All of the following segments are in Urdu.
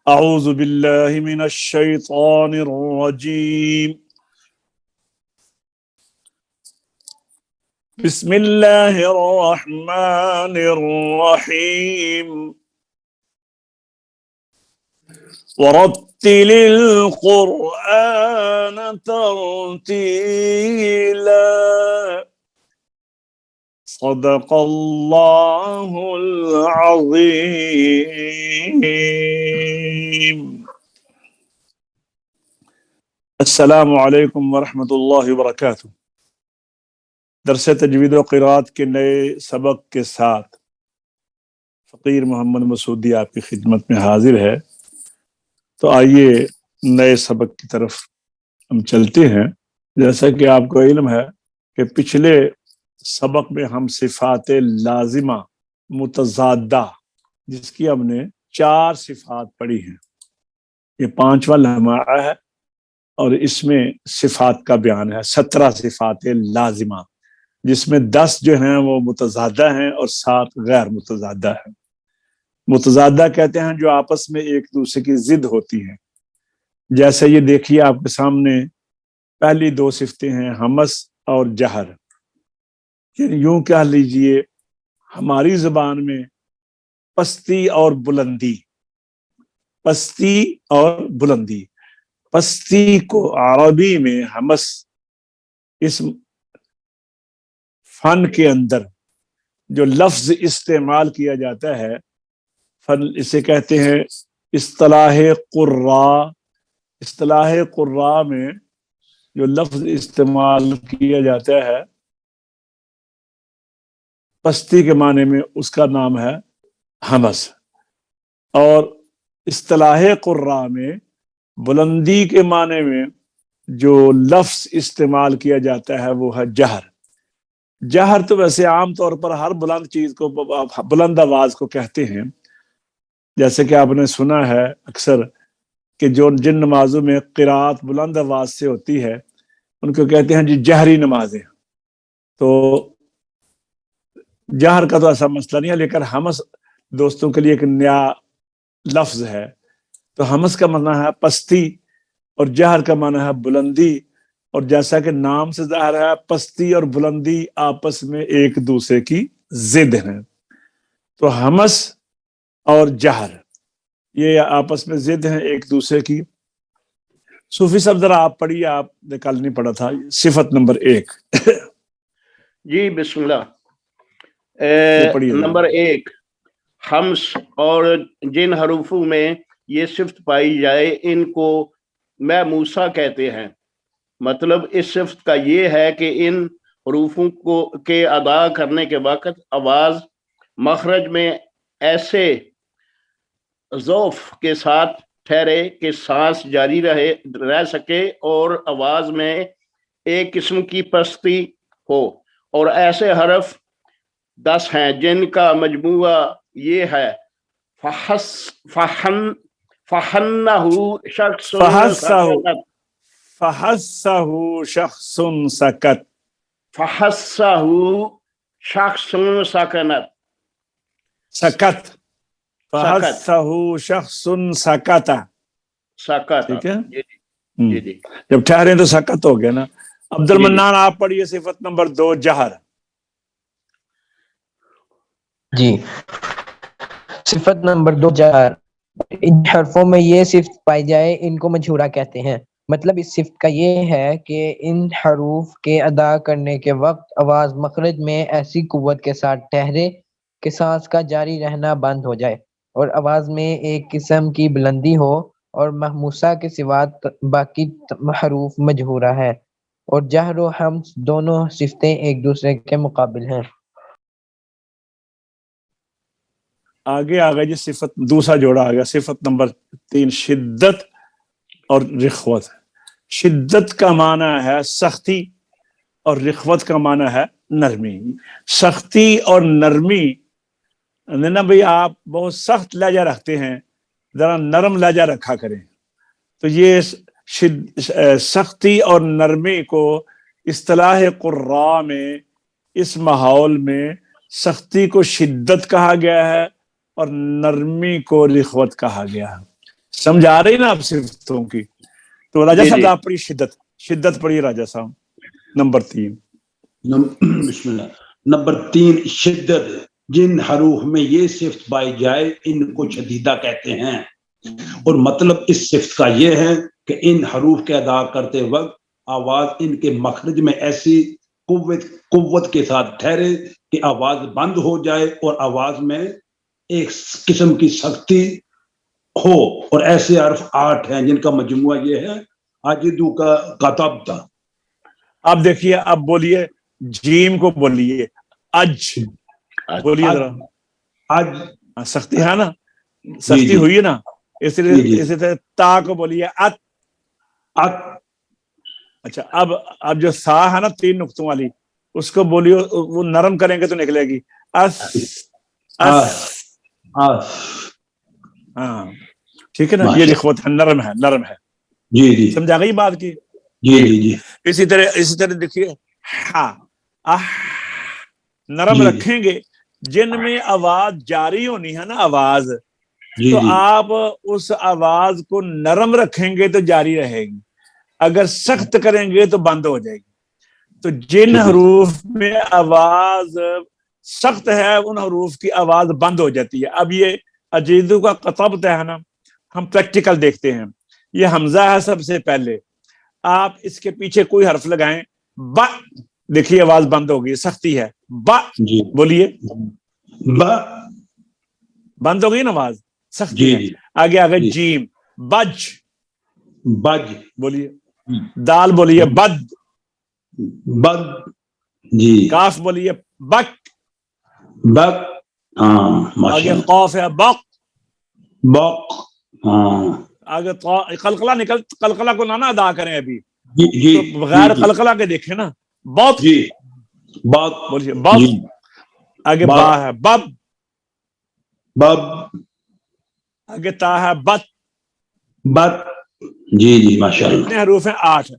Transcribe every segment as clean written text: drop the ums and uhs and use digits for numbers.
أعوذ بالله من الشيطان الرجيم. بسم الله الرحمن الرحيم. ورتل القرآن ترتيلا. صدق الله العظيم. السلام علیکم ورحمۃ اللہ وبرکاتہ. درس تجوید و قرات کے نئے سبق کے ساتھ فقیر محمد مسعودی آپ کی خدمت میں حاضر ہے. تو آئیے نئے سبق کی طرف ہم چلتے ہیں. جیسا کہ آپ کو علم ہے کہ پچھلے سبق میں ہم صفات لازمہ متضادہ جس کی ہم نے 4 صفات پڑھی ہیں. یہ 5واں لمحہ ہے اور اس میں صفات کا بیان ہے. 17 صفات لازمہ جس میں 10 جو ہیں وہ متضادہ ہیں اور 7 غیر متضادہ ہیں. متضادہ کہتے ہیں جو آپس میں ایک دوسرے کی ضد ہوتی ہیں. جیسے یہ دیکھیے آپ کے سامنے پہلی 2 صفتیں ہیں ہمس اور جہر. یعنی یوں کہہ لیجئے ہماری زبان میں پستی اور بلندی. پستی اور بلندی. پستی کو عربی میں ہمس اس فن کے اندر جو لفظ استعمال کیا جاتا ہے فن اسے کہتے ہیں اصطلاح قراء. اصطلاح قراء میں جو لفظ استعمال کیا جاتا ہے پستی کے معنی میں اس کا نام ہے ہمس. اور اصطلاح قراء میں بلندی کے معنی میں جو لفظ استعمال کیا جاتا ہے وہ ہے جہر. جہر تو ویسے عام طور پر ہر بلند چیز کو بلند آواز کو کہتے ہیں. جیسے کہ آپ نے سنا ہے اکثر کہ جن نمازوں میں قرات بلند آواز سے ہوتی ہے ان کو کہتے ہیں جی جہری نمازیں. تو جہر کا تو ایسا مسئلہ نہیں ہے لیکن ہمس دوستوں کے لیے ایک نیا لفظ ہے. تو ہمس کا معنی ہے پستی اور جہر کا معنی ہے بلندی. اور جیسا کہ نام سے ظاہر ہے پستی اور بلندی آپس میں ایک دوسرے کی ضد ہیں. تو ہمس اور جہر یہ آپس میں ضد ہیں ایک دوسرے کی. صوفی صاحب ذرا آپ پڑھیے. آپ نے کل نہیں پڑھا تھا. صفت نمبر 1. جی بسم اللہ. پڑھیے نمبر 1 ہمس اور جن حروفوں میں یہ صفت پائی جائے ان کو موسیٰ کہتے ہیں. مطلب اس صفت کا یہ ہے کہ ان حروفوں کو کے ادا کرنے کے وقت آواز مخرج میں ایسے ضعف کے ساتھ ٹھہرے کہ سانس جاری رہ سکے اور آواز میں ایک قسم کی پستی ہو. اور ایسے حرف 10 ہیں جن کا مجموعہ یہ ہے فحنہ شخص فحسہ شخص سکت. فحسہ شخص سکنت. سکت. فحسہ شخص سکت. ٹھیک ہے. جی جی. جب ٹھہرے تو سکت ہو گیا نا. عبد المنان آپ پڑھیے صفت نمبر 2 جہر. جی صفت نمبر 2 جہر. ان حرفوں میں یہ صفت پائی جائے ان کو مجہورہ کہتے ہیں. مطلب اس صفت کا یہ ہے کہ ان حروف کے ادا کرنے کے وقت آواز مخرج میں ایسی قوت کے ساتھ ٹھہرے کہ سانس کا جاری رہنا بند ہو جائے اور آواز میں ایک قسم کی بلندی ہو. اور محموسہ کے سوا باقی حروف مجہورہ ہے. اور جہر و حمز دونوں صفتیں ایک دوسرے کے مقابل ہیں. آگے آگے جی صفت دوسرا جوڑا آ گیا. صفت نمبر 3 شدت اور رخوت. شدت کا معنی ہے سختی اور رخوت کا معنی ہے نرمی. سختی اور نرمی نا بھئی آپ بہت سخت لہجہ رکھتے ہیں ذرا نرم لہجہ رکھا کریں. تو یہ سختی اور نرمی کو اصطلاح قراء میں اس ماحول میں سختی کو شدت کہا گیا ہے اور نرمی کو رخوت کہا گیا ہے. سمجھ آ رہی نا آپ صفتوں کی؟ تو راجہ جی صاحب جی آپ پڑھی شدت پڑھی راجہ صاحب نمبر 3. بسم اللہ. نمبر 3 شدت. جن حروف میں یہ صفت پائی جائے ان کو شدیدہ کہتے ہیں، اور مطلب اس صفت کا یہ ہے کہ ان حروف کے ادا کرتے وقت آواز ان کے مخرج میں ایسی قوت کے ساتھ ٹھہرے کہ آواز بند ہو جائے اور آواز میں ایک قسم کی سختی ہو. اور ایسے حرف 8 ہیں جن کا مجموعہ یہ ہے اجدو کا کتب تھا. اب دیکھیے، اب بولیے جیم کو بولیے اج، بولیے ذرا. آج سختی ہے نا، جی سختی جی ہوئی ہے نا. جی جی اسی طرح تا کو بولیے ات. ات. اچھا، اب جو سا ہے نا 3 نقطوں والی، اس کو بولیے، وہ نرم کریں گے تو نکلے گی اس. ہاں ٹھیک ہے نا، یہ لکھوت ہے، نرم ہے، نرم ہے. جی جی سمجھا گئی بات کی؟ جی جی جی اسی طرح دیکھیے نرم جی رکھیں گے. جن میں آواز جاری ہونی ہے نا، آواز، جی تو جی آپ اس آواز کو نرم رکھیں گے تو جاری رہے گی، اگر سخت کریں گے تو بند ہو جائے گی. تو جن حروف میں آواز سخت ہے ان حروف کی آواز بند ہو جاتی ہے. اب یہ اجیدو کا قطب ہے نا، ہم پریکٹیکل دیکھتے ہیں. یہ حمزہ ہے سب سے پہلے، آپ اس کے پیچھے کوئی حرف لگائیں، با، دیکھیے آواز بند ہوگی، سختی ہے. با جی بولیے، با. بند ہو گئی نا آواز، سختی جی ہے. جی آگے جی جیم، بج بج. بولیے. دال بولیے بد. بد. جی کاف بولیے بک. بک. ہاں ماشاء آگے اللہ. قوف ہے بق. بق. ہاں آگے قلقلہ کو نہ ادا کریں ابھی، جی جی تو جی بغیر جی قلقلہ کے دیکھیں نا. بط جی بات. بولیے، بط. جی آگے با بات. ہے بب. بب. آگے تا ہے بت. بت. جی جی ماشاء اللہ. کتنے حروف ہیں؟ 8.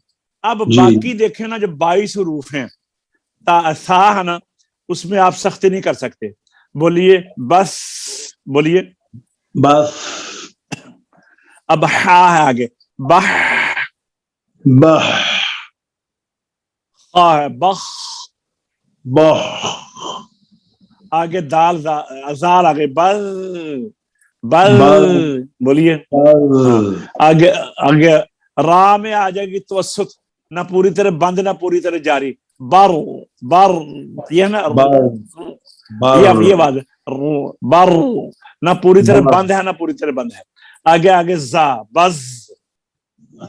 اب جی باقی دیکھیں نا، جو 22 حروف ہیں، سا ہے نا، اس میں آپ سختی نہیں کر سکتے. بولیے بس. بولیے. بس. اب ہا ہے آگے، بح. بح. خا ہے بخ. بح. آگے دال زال، آگے بل. بل بل. بولیے. ہاں. آگے را میں آ جائے گی توسط، نہ پوری طرح بند نہ پوری طرح جاری. بر. بر یہ نا، بر. بر. یہ بات بر، نہ پوری طرح بر. بند ہے نہ پوری طرح بند ہے. آگے زا، بز.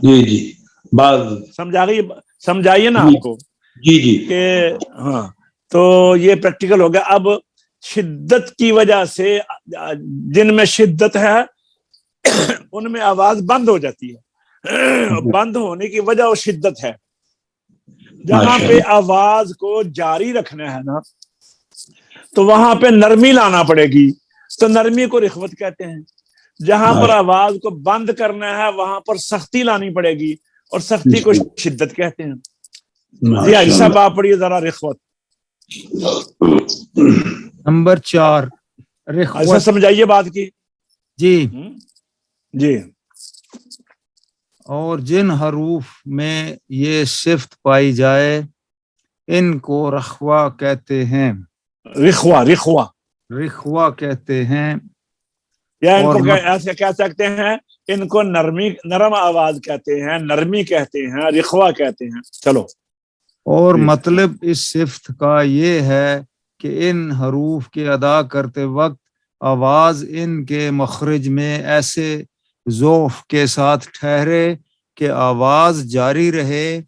جی جی بز. سمجھائیے نا جی آپ کو جی جی کہ ہاں. تو یہ پریکٹیکل ہو گیا. اب شدت کی وجہ سے، جن میں شدت ہے ان میں آواز بند ہو جاتی ہے. بند ہونے کی وجہ وہ شدت ہے. جہاں ماشاء پہ اللہ. آواز کو جاری رکھنا ہے نا، تو وہاں پہ نرمی لانا پڑے گی، تو نرمی کو رخوت کہتے ہیں. جہاں پر آواز کو بند کرنا ہے وہاں پر سختی لانی پڑے گی، اور سختی کو شدت کہتے ہیں. جی حاجی ماشاء صاحب اللہ. آپ پڑھیے ذرا رخوت. نمبر 4 ایسا رخوت. سمجھائیے بات کی. جی. جی. اور جن حروف میں یہ صفت پائی جائے ان کو رخوا کہتے ہیں. رخوا رخوا کہتے ہیں. یا ان اور کو ایسے کہہ سکتے ہیں، ان کو نرم آواز کہتے ہیں، نرمی کہتے ہیں، رخوا کہتے ہیں. چلو. اور مطلب اس صفت کا یہ ہے کہ ان حروف کے ادا کرتے وقت آواز ان کے مخرج میں ایسے ذوف کے ساتھ ٹھہرے کہ آواز جاری رہے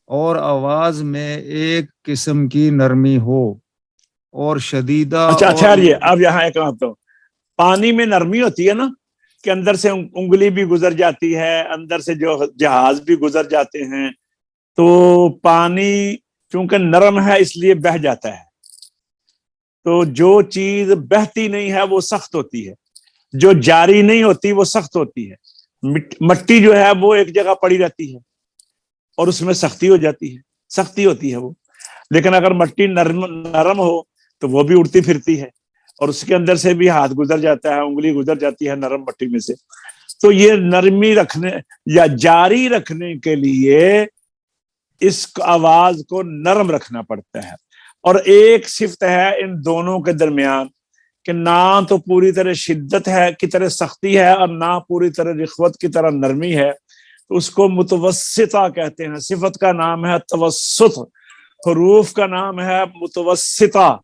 اور آواز میں ایک قسم کی نرمی ہو اور شدیدہ. اچھا اور ٹھہریے، اب یہاں ایک بات تو، پانی میں نرمی ہوتی ہے نا، کہ اندر سے انگلی بھی گزر جاتی ہے، اندر سے جو جہاز بھی گزر جاتے ہیں، تو پانی چونکہ نرم ہے اس لیے بہہ جاتا ہے. تو جو چیز بہتی نہیں ہے وہ سخت ہوتی ہے، جو جاری نہیں ہوتی وہ سخت ہوتی ہے. مٹی جو ہے وہ ایک جگہ پڑی رہتی ہے اور اس میں سختی ہو جاتی ہے، سختی ہوتی ہے وہ. لیکن اگر مٹی نرم ہو تو وہ بھی اڑتی پھرتی ہے، اور اس کے اندر سے بھی ہاتھ گزر جاتا ہے، انگلی گزر جاتی ہے نرم مٹی میں سے. تو یہ نرمی رکھنے یا جاری رکھنے کے لیے اس آواز کو نرم رکھنا پڑتا ہے. اور ایک صفت ہے ان دونوں کے درمیان کہ نہ تو پوری طرح شدت ہے کی طرح سختی ہے اور نہ پوری طرح رخوت کی طرح نرمی ہے، تو اس کو متوسطہ کہتے ہیں. صفت کا نام ہے توسط، حروف کا نام ہے متوسطہ.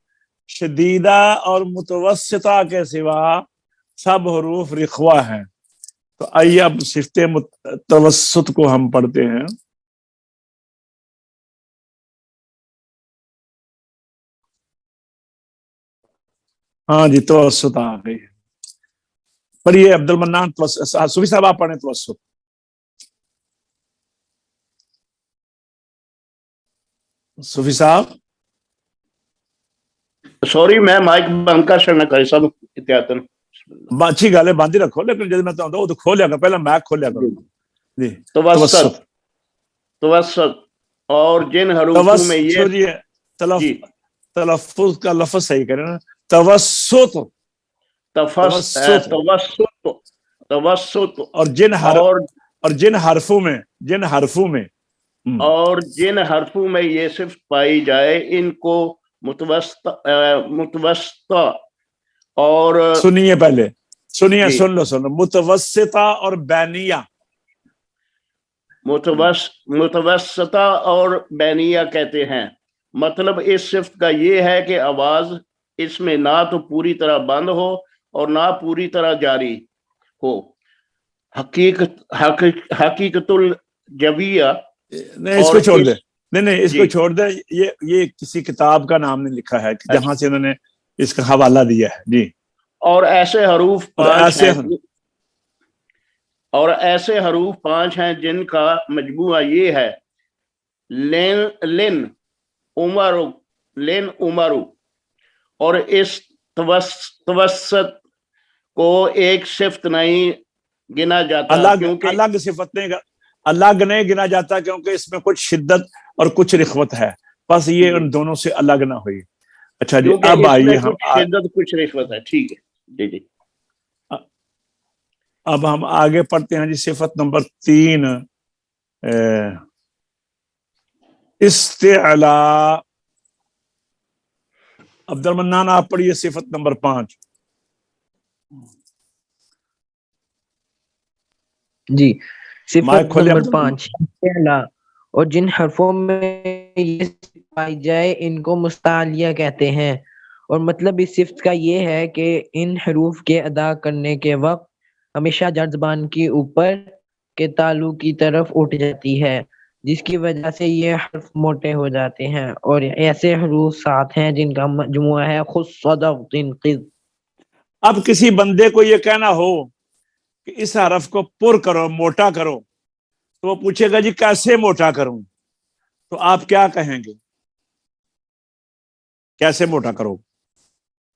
شدیدہ اور متوسطہ کے سوا سب حروف رخوہ ہیں. تو آئیے اب صفت توسط کو ہم پڑھتے ہیں. ہاں جی توسط آ گئی. پڑھیے عبد المنان صوفی صاحب آپ پڑھیں توسط. صوفی صاحب سوری میں مائک بند کر سکنا کرے سب احتیاطاً. اچھی گل ہے بند ہی رکھو، لیکن جب میں تو کھولیا کر پہلے میک کھولیا کرو. جی توسط، توسط. اور جن حروفوں میں یہ جی جی تلفظ کا لفظ صحیح کریں نا، توسط توسط. توسط، توسط. اور جن حرفوں میں اور جن حرفوں میں یہ صفت پائی جائے ان کو متوسطہ اور سنیے پہلے سنیے جی سن لو متوسطہ اور بینیہ. متوسطہ اور بینیہ کہتے ہیں. مطلب اس صفت کا یہ ہے کہ آواز اس میں نہ تو پوری طرح بند ہو اور نہ پوری طرح جاری ہو. حقیقت الجبیہ. نہیں اس کو چھوڑ دے، نہیں اس کو چھوڑ دے. یہ کسی کتاب کا نام نہیں لکھا ہے جہاں سے انہوں نے اس کا حوالہ دیا ہے. جی اور ایسے حروف 5 ہیں، اور ایسے حروف 5 ہیں جن کا مجموعہ یہ ہے لن عمرو. اور اس توسط کو ایک صفت نہیں گنا جاتا کیونکہ الگ صفت نہیں گنا جاتا کیونکہ اس میں کچھ شدت اور کچھ رخوت ہے، بس یہ ان دونوں سے الگ نہ ہوئی. اچھا جی اب آئیے ہم شدت کچھ رخوت ہے. ٹھیک ہے جی اب ہم آگے پڑھتے ہیں جی. صفت نمبر 3 استعلاء. عبد المنان آپ پڑھیے صفت نمبر 5. جی صفت نمبر 5 استعلاء. اور جن حرفوں میں یہ پائی جائے ان کو مستعلیہ کہتے ہیں. اور مطلب اس صفت کا یہ ہے کہ ان حروف کے ادا کرنے کے وقت ہمیشہ جڑ زبان کی اوپر کے تالو کی طرف اٹھ جاتی ہے، جس کی وجہ سے یہ حرف موٹے ہو جاتے ہیں. اور ایسے حروف 7 ہیں جن کا مجموعہ ہے خذ صدق تنقذ. اب کسی بندے کو یہ کہنا ہو کہ اس حرف کو پر کرو، موٹا کرو، تو وہ پوچھے گا جی کیسے موٹا کروں؟ تو آپ کیا کہیں گے؟ کیسے موٹا کرو؟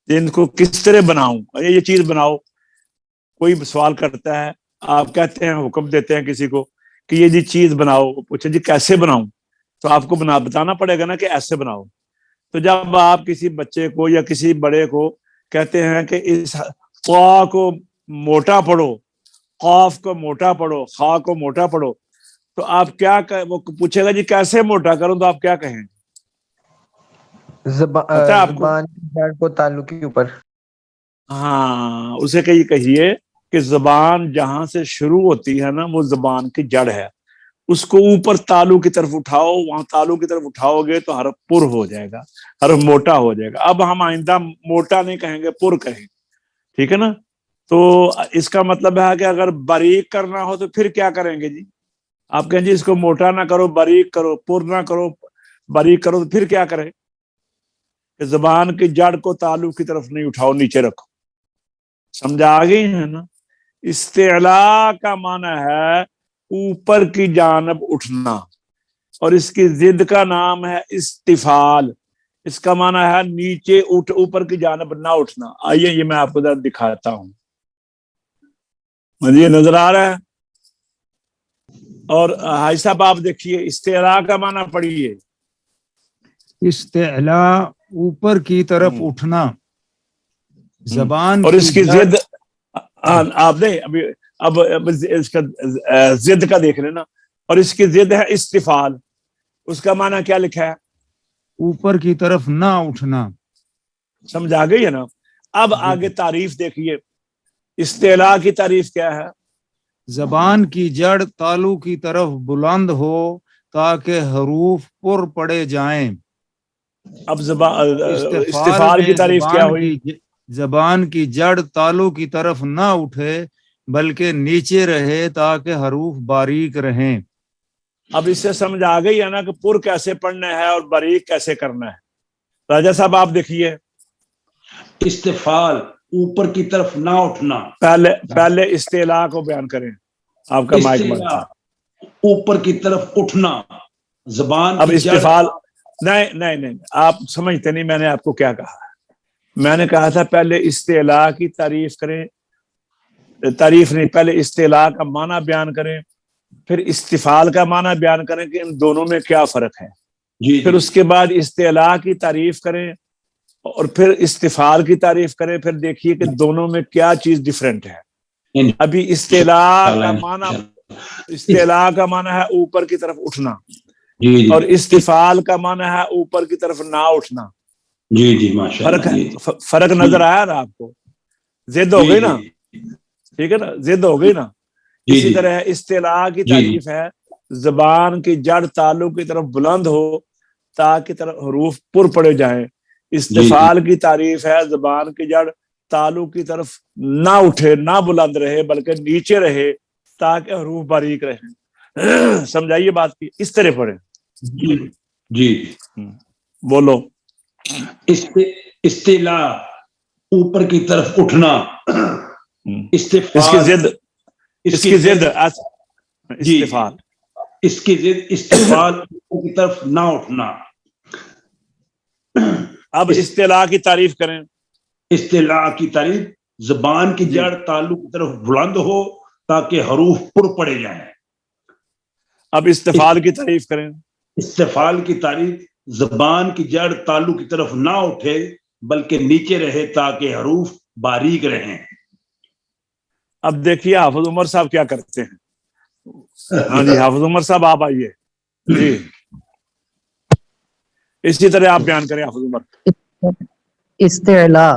ان کو کس طرح بناؤں؟ یہ چیز بناؤ. کوئی سوال کرتا ہے، آپ کہتے ہیں، حکم دیتے ہیں کسی کو کہ یہ جی چیز بناؤ، پوچھے جی کیسے بناؤں؟ تو آپ کو بتانا پڑے گا نا کہ ایسے بناؤ. تو جب آپ کسی بچے کو یا کسی بڑے کو کہتے ہیں کہ اس قا کو موٹا پڑھو، قاف کو موٹا پڑھو، خا کو موٹا پڑھو، تو آپ کیا وہ پوچھے گا جی کیسے موٹا کروں؟ تو آپ کیا کہیں؟ زبان جڑ کو تالو کے اوپر. ہاں اسے کہیے کہ زبان جہاں سے شروع ہوتی ہے نا وہ زبان کی جڑ ہے، اس کو اوپر تالو کی طرف اٹھاؤ. وہاں تالو کی طرف اٹھاؤ گے تو حرف پر ہو جائے گا، حرف موٹا ہو جائے گا. اب ہم آئندہ موٹا نہیں کہیں گے، پر کہیں، ٹھیک ہے نا؟ تو اس کا مطلب ہے کہ اگر باریک کرنا ہو تو پھر کیا کریں گے جی؟ آپ کہیں جی اس کو موٹا نہ کرو، باریک کرو، پر نہ کرو، باریک کرو، تو پھر کیا کریں؟ کہ زبان کی جڑ کو تالو کی طرف نہیں اٹھاؤ، نیچے رکھو. سمجھا آ گئی ہے نا؟ استعلاء کا معنی ہے اوپر کی جانب اٹھنا، اور اس کی ضد کا نام ہے استفال. اس کا معنی ہے نیچے اوپر کی جانب نہ اٹھنا. آئیے یہ میں آپ کو ذرا دکھاتا ہوں. مجھے نظر آ رہا ہے؟ اور حاجی صاحب آپ دیکھیے استعلاء کا معنی پڑھیے. استعلاء اوپر کی طرف اٹھنا. زبان اور اس کی ضد آپ نہیں ابھی اب اس کا ضد کا دیکھ لینا, اور اس کی ضد ہے استفال. اس کا معنی کیا لکھا ہے؟ اوپر کی طرف نہ اٹھنا. سمجھ آ گئی ہے نا؟ اب آگے تعریف دیکھیے, استعلاء کی تعریف کیا ہے؟ زبان کی جڑ تالو کی طرف بلند ہو تاکہ حروف پر پڑے جائیں. اب استفال کی تعریف کیا ہوئی؟ زبان کی جڑ تالو کی طرف نہ اٹھے بلکہ نیچے رہے تاکہ حروف باریک رہیں. اب اس سے سمجھ آ گئی ہے نا کہ پر کیسے پڑھنا ہے اور باریک کیسے کرنا ہے. راجہ صاحب آپ دیکھیے, استفال اوپر کی طرف نہ اٹھنا. پہلے استعلاء کو بیان کریں. آپ کا مائک بند استعلاء تھا. اوپر کی طرف اٹھنا زبان اب کی جڑ. استفال نہیں آپ سمجھتے نہیں. میں نے آپ کو کیا کہا؟ میں نے کہا تھا پہلے استعلاء کی تعریف کریں, تعریف نہیں, پہلے استعلاء کا معنی بیان کریں, پھر استفال کا معنی بیان کریں کہ ان دونوں میں کیا فرق ہے. جی پھر اس کے بعد استعلاء کی تعریف کریں اور پھر استفال کی تعریف کریں. پھر دیکھیے کہ دونوں میں کیا چیز ڈیفرنٹ ہے. ابھی استعلاء کا معنی ہے اوپر کی طرف اٹھنا, اور استفال کا معنی ہے اوپر کی طرف نہ اٹھنا. جی ماشاءاللہ. فرق نظر آیا نا آپ کو؟ ضد ہو گئی نا, ٹھیک ہے نا, ضد ہو گئی نا. اسی طرح استعلاء کی تعریف ہے زبان کی جڑ تالو کی طرف بلند ہو تاکہ طرف حروف پر پڑے جائیں. استفال کی تعریف ہے زبان کی جڑ تالو کی طرف نہ اٹھے, نہ بلند رہے بلکہ نیچے رہے تاکہ حروف باریک رہیں. سمجھائیے بات کی, اس طرح پڑھیں. جی بولو. استعلاء اوپر کی طرف اٹھنا. استفال اس کی ضد استفال. اس کی ضد استفال اوپر کی طرف نہ اٹھنا. اب استعلاء کی تعریف کریں. استعلاء کی تعریف زبان کی جڑ تالو کی طرف بلند ہو تاکہ حروف پر پڑے جائیں. اب استفال کی تعریف کریں. استفال کی تعریف زبان کی جڑ تالو کی طرف نہ اٹھے بلکہ نیچے رہے تاکہ حروف باریک رہیں. اب دیکھیے حافظ عمر صاحب کیا کرتے ہیں. ہاں جی حافظ عمر صاحب آپ آئیے جی, اسی طرح آپ بیان کریں حافظ عمر. استعلاء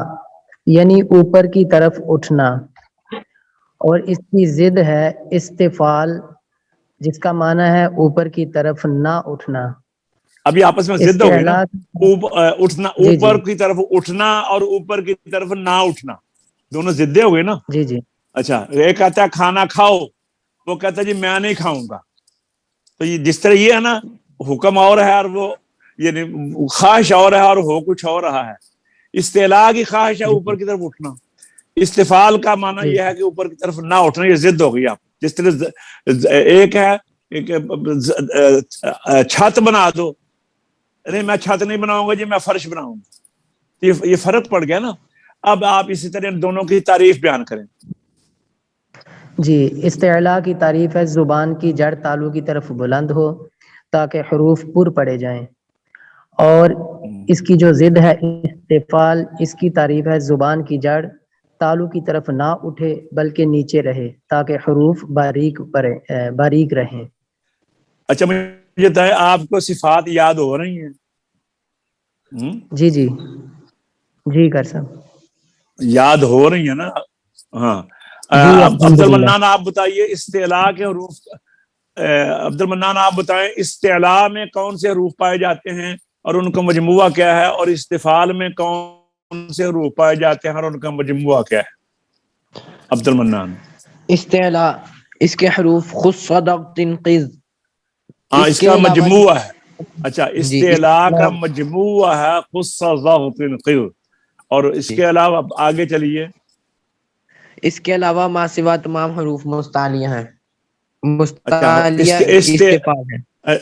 یعنی اوپر کی طرف اٹھنا, اور اس کی ضد ہے استفال جس کا معنی ہے اوپر کی طرف نہ اٹھنا. ابھی آپس میں ضد ہو گئی نا, اٹھنا, جی اوپر کی طرف اٹھنا اور اوپر کی طرف نہ اٹھنا, دونوں ضدیں ہو گئی نا. جی اچھا, ایک کہتا ہے کھانا کھاؤ, وہ کہتا ہے جی میں نہیں کھاؤں گا. تو یہ جس طرح یہ ہے نا, حکم اور ہے اور وہ یعنی خواہش اور ہے اور ہو کچھ اور رہا ہے. استعلاء کی خواہش ہے اوپر کی طرف اٹھنا, استفال کا معنی یہ ہے کہ اوپر کی طرف نہ اٹھنا. یہ ضد ہو گئی. آپ جس طرح ایک ہے چھت بنا دو, ارے میں چھت نہیں بناؤں گا جی میں فرش بناؤں گا, یہ فرق پڑ گیا نا. اب آپ اسی طرح دونوں کی تعریف بیان کریں. جی, استعلاء کی تعریف ہے زبان کی جڑ تالو کی طرف بلند ہو تاکہ حروف پر پڑے جائیں, اور اس کی جو ضد ہے استفال, اس کی تعریف ہے زبان کی جڑ تالو کی طرف نہ اٹھے بلکہ نیچے رہے تاکہ حروف باریک رہیں. اچھا مجھے بتائیں, آپ کو صفات یاد ہو رہی ہیں؟ جی کر صاحب یاد ہو رہی ہیں نا. ہاں, عبد المنان آپ بتائیے استعلاء کے حروف. عبد المنان آپ بتائیں استعلاء میں کون سے حروف پائے جاتے ہیں اور ان کا مجموعہ کیا ہے, اور استفال میں کون سے حروف پائے جاتے ہیں اور ان کا مجموعہ کیا ہے؟ عبد المنان. استعلاء اس کے حروف خص ضغط تنقیض. ہاں, اس کا مجموعہ ہے. اچھا, استعلاء کا مجموعہ ہے خص ضغط تنقیض. اور اس کے علاوہ آگے چلیے. اس کے علاوہ ما سوا تمام حروف مستعلیہ ہیں. مستعلیہ استفال ہے.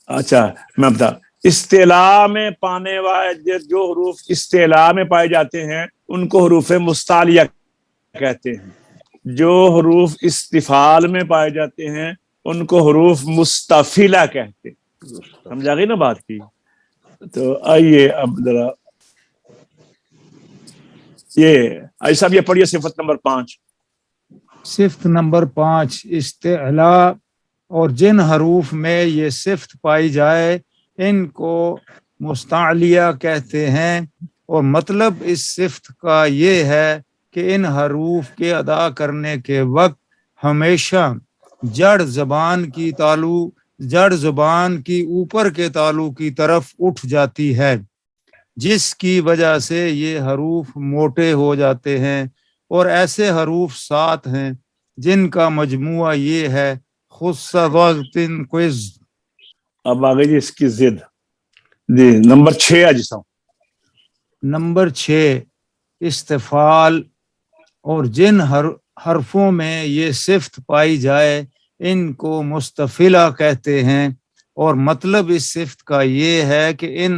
اچھا میں بتا, استعلاء میں پانے والے جو حروف استعلاء میں پائے جاتے ہیں ان کو حروف مستعلیہ کہتے ہیں. جو حروف استفال میں پائے جاتے ہیں ان کو حروف مستفیلہ کہتے ہیں. سمجھا گئی نا بات کی؟ تو آئیے اب ذرا یہ ایسا بھی پڑھیے صفت نمبر 5. صفت نمبر 5 استعلاء، اور جن حروف میں یہ صفت پائی جائے ان کو مستعلیہ کہتے ہیں، اور مطلب اس صفت کا یہ ہے کہ ان حروف کے ادا کرنے کے وقت ہمیشہ جڑ زبان کی اوپر کے تالو کی طرف اٹھ جاتی ہے، جس کی وجہ سے یہ حروف موٹے ہو جاتے ہیں، اور ایسے حروف 7 ہیں جن کا مجموعہ یہ ہے خص وقت کوئز۔ اب آگے جی اس کی ضد، جی نمبر 6 آج صاحب۔ نمبر 6 استفعال، اور جن حرفوں میں یہ صفت پائی جائے ان کو مستفعلہ کہتے ہیں، اور مطلب اس صفت کا یہ ہے کہ ان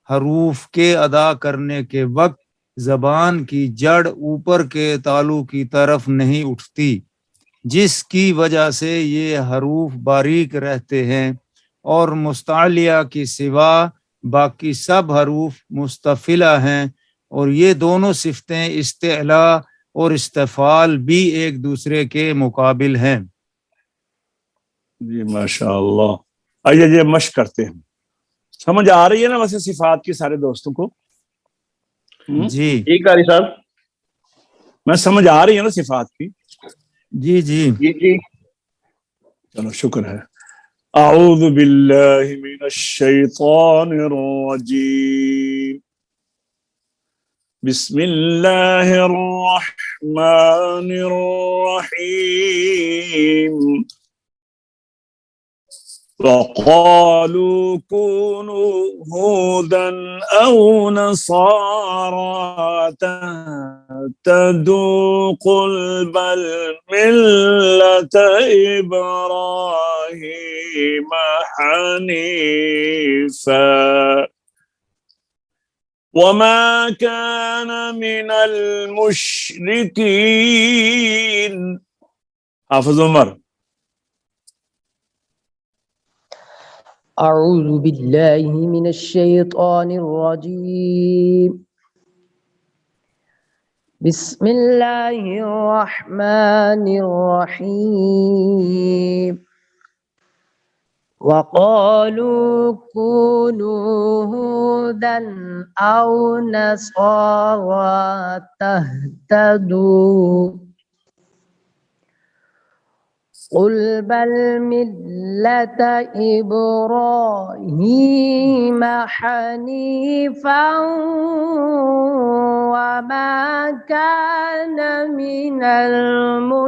حروف کے ادا کرنے کے وقت زبان کی جڑ اوپر کے تالو کی طرف نہیں اٹھتی، جس کی وجہ سے یہ حروف باریک رہتے ہیں، اور مستعلیہ کی سوا باقی سب حروف مستفعلہ ہیں، اور یہ دونوں صفتیں استعلاء اور استفعال بھی ایک دوسرے کے مقابل ہیں۔ جی ماشاء اللہ، آئیے جی مشق کرتے ہیں۔ سمجھ آ رہی ہے نا ویسے صفات کی سارے دوستوں کو؟ جی جی قاری صاحب، میں سمجھ آ رہی ہے نا صفات کی؟ جی جی جی جی چلو شکر ہے۔ اعوذ باللہ من الشیطان الرجیم، بسم اللہ الرحمن الرحیم، وقالوا كونوا هودا أو نصارى تهتدوا قل بل ملة إبراهيم حنيفا وما كان من المشركين۔ حافظ عمر۔ أعوذ بالله من الشيطان الرجيم، بسم الله الرحمن الرحيم، وقالوا كونوا هودا أو نصارى تهتدوا قل بل ملة إبراهيم حنيفا وما كان من المشركين۔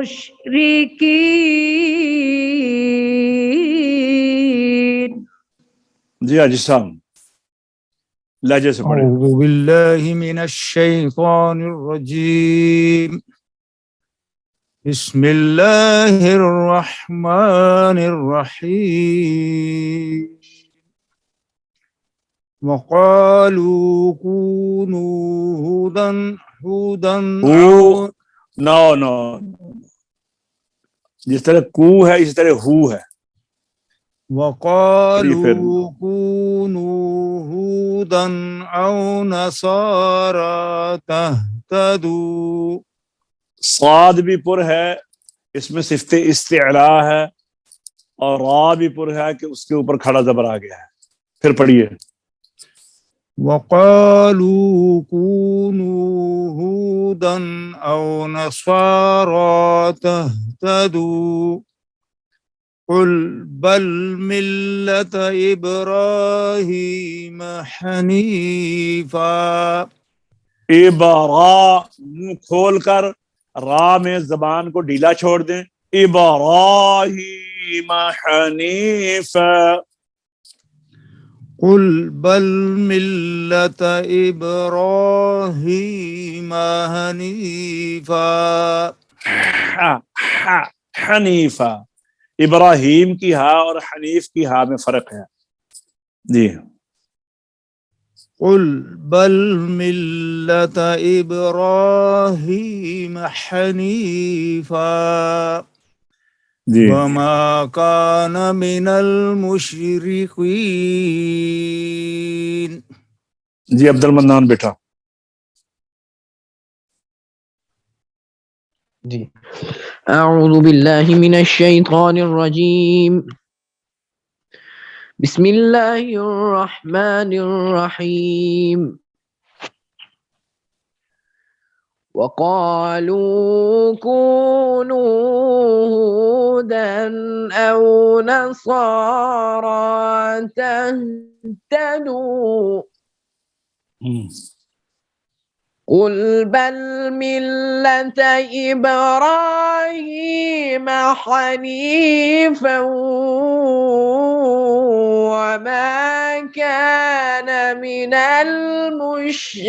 جی حاجی صاحب لہجے سے پڑھیں۔ اعوذ باللہ من الشیطان الرجیم، بسم اللہ الرحمن الرحیم، وقالوا كونوا هودا نو جس طرح کو ہے اس طرح ہو ہے۔ وقالوا كونوا هودا أو نصارى تهتدوا۔ صاد بھی پر ہے، اس میں صفت استعلاء ہے، اور را بھی پر ہے کہ اس کے اوپر کھڑا زبر آ گیا ہے۔ پھر پڑھیے۔ وقالوا كونوا هودا أو نصارى تهتدوا قل بل ملة إبراهيم حنيفا۔ ابرا منہ کھول کر را میں زبان کو ڈھیلا چھوڑ دیں۔ ابراہیم حنیفا، قل بل ملة إبراهيم حنيفا۔ حنیفا، ابراہیم کی ہا اور حنیف کی ہا میں فرق ہے۔ جی قل بل ملة إبراهيم حنيفا جی وما كان من المشركين۔ جی عبد المنان بیٹا۔ جی أعوذ بالله من الشيطان الرجيم. بسم الله الرحمن الرحيم. وقالوا كونوا هودا أو نصارى تهتدوا قل بل ملة إبراهيم حنيفا وما كان من المشركين.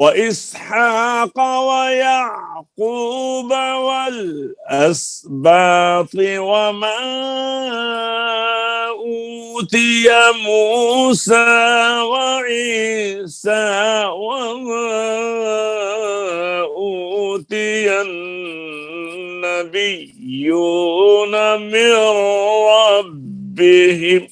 وإسحاق ويعقوب والأسباط وما أوتي موسى وعيسى وما أوتي النبيون من ربهم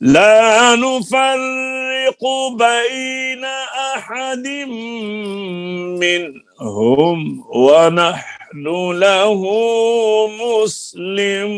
لا نفرق بين أحد منهم ونحن له مسلمون.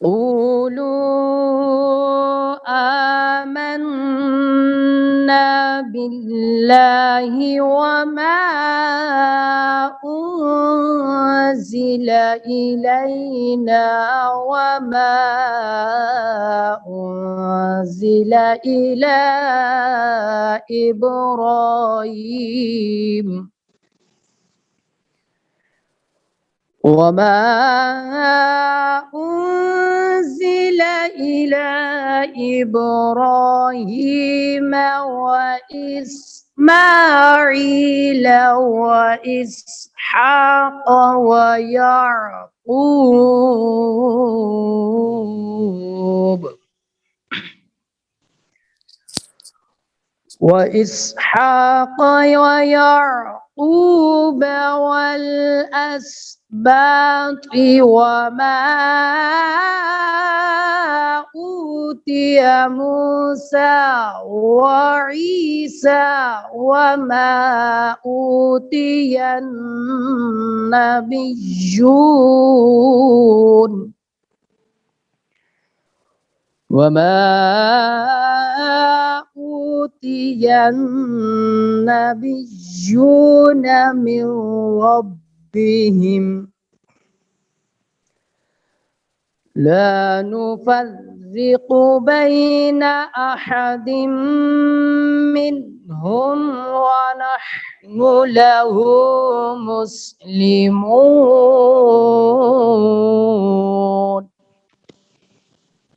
قولوا آمنا بالله وما أنزل إلينا وما أنزل إلى إبراهيم وما أنزل إلى إبراهيم وإسماعيل وإسحاق ويعقوب وإسحاق ويعقوب والأسباط وما أوتي موسى وعيسى وما أوتي النبيون أوتي النبيون من ربهم لا نفرق بين أحد منهم ونحن له مسلمون.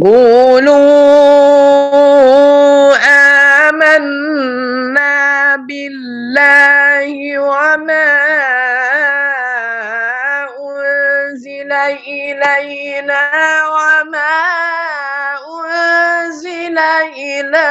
قولوا آمنا بالله وما أنزل إلينا وما أنزل إلى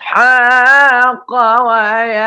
إسحاق ويعقوب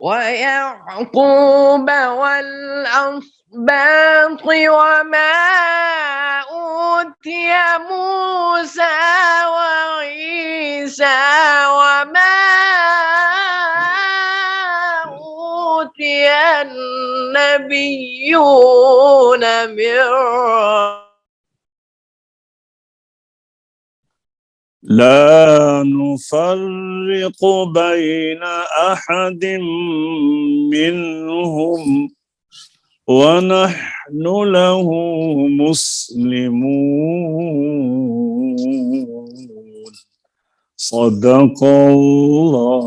ويعقوب والأسباط وما أوتي موسى وعيسى وما أوتي النبيون من لا نفرق بين أحد منهم ونحن له مسلمون صدق الله